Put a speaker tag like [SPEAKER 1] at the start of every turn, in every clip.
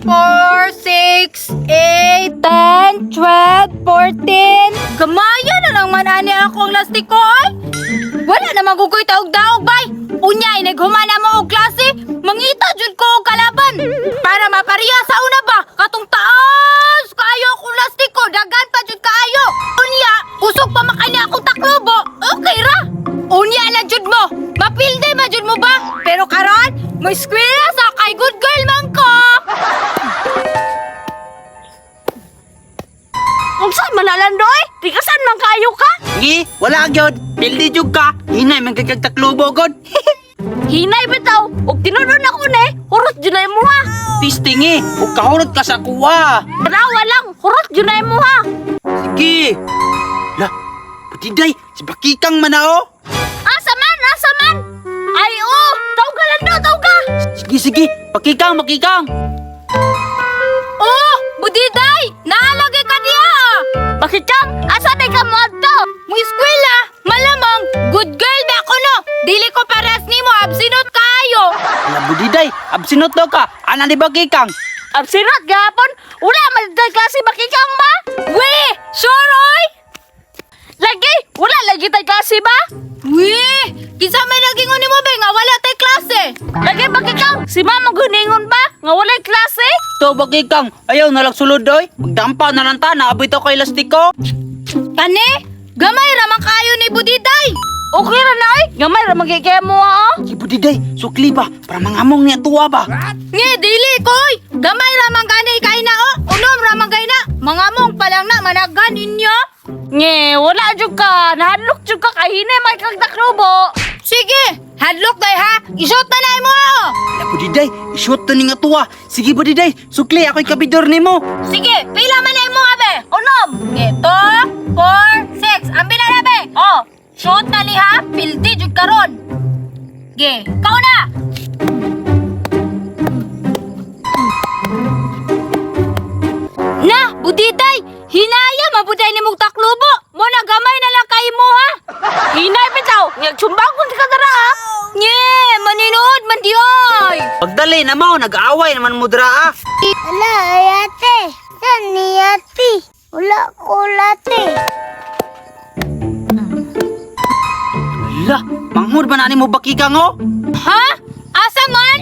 [SPEAKER 1] 4, 6, 8, 10, 12, 14. Gamaya na lang man ani akong lastiko ay. Wala na magugoy taog-daog bay. Unyay naghumana mo og klase, mangita jud ko og kalaban. Para mapariya sa una ba, katong taas kaayo akong lastiko, dagan pa jud kaayo. Unya, usog pa makani akong taklobo. Okay ra. Unya na jud mo. Mapilde ma jud mo ba? Pero karon, mo eskwela sa kay good girl man ko.
[SPEAKER 2] Unsa man nalandoy? Tikasan man kayo ka?
[SPEAKER 3] Gi, wala gyud. Pildi jud ka. Hinay man kagtaklubo god.
[SPEAKER 2] Hinay bitaw, og tinudon ako ni, hurot jud na imo ha.
[SPEAKER 3] Pistingi, ug kahurot ka sa kuwa.
[SPEAKER 2] Tanawa lang, hurot jud na imo ha.
[SPEAKER 3] Sige. La, putiday, si Bakikang manao.
[SPEAKER 2] Asa man, asa man? Ay oh, tawag ka lang daw, tawag ka.
[SPEAKER 3] Sige, Bakikang.
[SPEAKER 1] Oh, budiday, naalagay ka diha.
[SPEAKER 2] Bakit kang, asa na ka mo adto?
[SPEAKER 1] Mo eskwela, malamang good girl ba ako no? Dili ko paras nimo absinot kaayo.
[SPEAKER 3] La, budiday, absinot daw ka. Ana ni Bakikang.
[SPEAKER 2] Absinot gapon, wala man dahil klase Bakikang ba?
[SPEAKER 1] We, sure oy.
[SPEAKER 2] Lagi, wala lagi tayo klase ba?
[SPEAKER 1] We, kinsa may nagingon nimo ba nga wala tay klase?
[SPEAKER 2] Lagi Bakikang, si mama guningon ba? Nga walay klase?
[SPEAKER 3] To Bakikang, ayaw na lang sulod doy. Magdampa na lang ta, naaboy to kay lastiko.
[SPEAKER 1] Kani, gamay ra man kayo ni budiday.
[SPEAKER 2] Okay ra na ay, gamay ra magigaya mo ha.
[SPEAKER 3] Si budiday, sukli ba? Para mangamong niya tuwa ba?
[SPEAKER 1] Nge, dili koy. Gamay ra man gani kay na o. Unom ra man kay na. Mangamong pa lang na managgan ninyo.
[SPEAKER 2] Nge, wala jud ka. Nahadlok jud ka kahine may kag taklubo.
[SPEAKER 1] Sige, hadlok day ha. Isot na na mo.
[SPEAKER 3] La, budiday, ishoot to ni nga tuwa. Sige budiday, sukli ako'y kabidor nimo.
[SPEAKER 1] Sige, pila man na mo abe. Unom. Ito, 4, 6. Ambil na na be. Oh, shoot na ni ha. Pildi jud karon. Ge, kau na. Na, budiday. Hinaya mabuday ni mong taklubo. Mo na gamay na lang kay mo ha.
[SPEAKER 2] Hinay bitaw, nagsumbang kun ka dara ha.
[SPEAKER 1] Nye, maninood man di ay.
[SPEAKER 3] Pagdali na mo, nag-aaway naman mo dra ah.
[SPEAKER 4] Ala, ayate. Yan ni ate. Wala ko late.
[SPEAKER 3] La, manghud ba na ni mo Bakikang oh?
[SPEAKER 1] Ha? Asa man?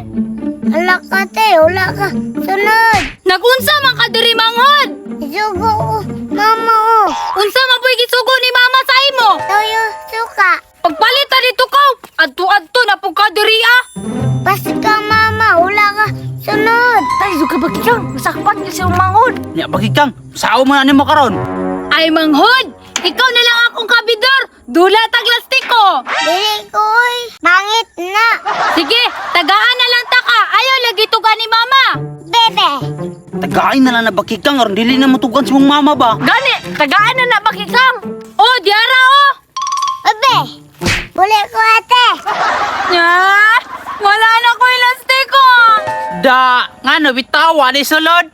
[SPEAKER 4] Ala ka te, wala ka. Sunod.
[SPEAKER 1] Nagunsa man ka diri manghod?
[SPEAKER 4] Isugo ko. Mama ko.
[SPEAKER 1] Unsa man puy gisugo ni mama sa imo?
[SPEAKER 4] Tayo suka.
[SPEAKER 1] Pagpalit ta dito ko. Adto-adto na pug ka diri ah.
[SPEAKER 4] Pas ka mama, wala ka. Sunod.
[SPEAKER 2] Tayo ka Bakikang, masakpat niya si umangod.
[SPEAKER 3] Nya Bakikang, sao mo na ni mo karon?
[SPEAKER 1] Ay manghod, ikaw na lang akong kabidor. Dula taglastiko.
[SPEAKER 4] Dili ko oy. Mangit na.
[SPEAKER 1] Sige, tagaan na lang ta ka. Ayaw lagi tuga ni mama.
[SPEAKER 4] Bebe.
[SPEAKER 3] Tagain na lang na Bakikang, aron dili na mutugan si mong mama ba?
[SPEAKER 2] Gani, tagaan na na Bakikang.
[SPEAKER 1] Oh, diara oh.
[SPEAKER 4] Bebe. Buli ko ate.
[SPEAKER 1] Nya, wala na ko ilastiko.
[SPEAKER 3] Da, nga no bitawa ni sulod.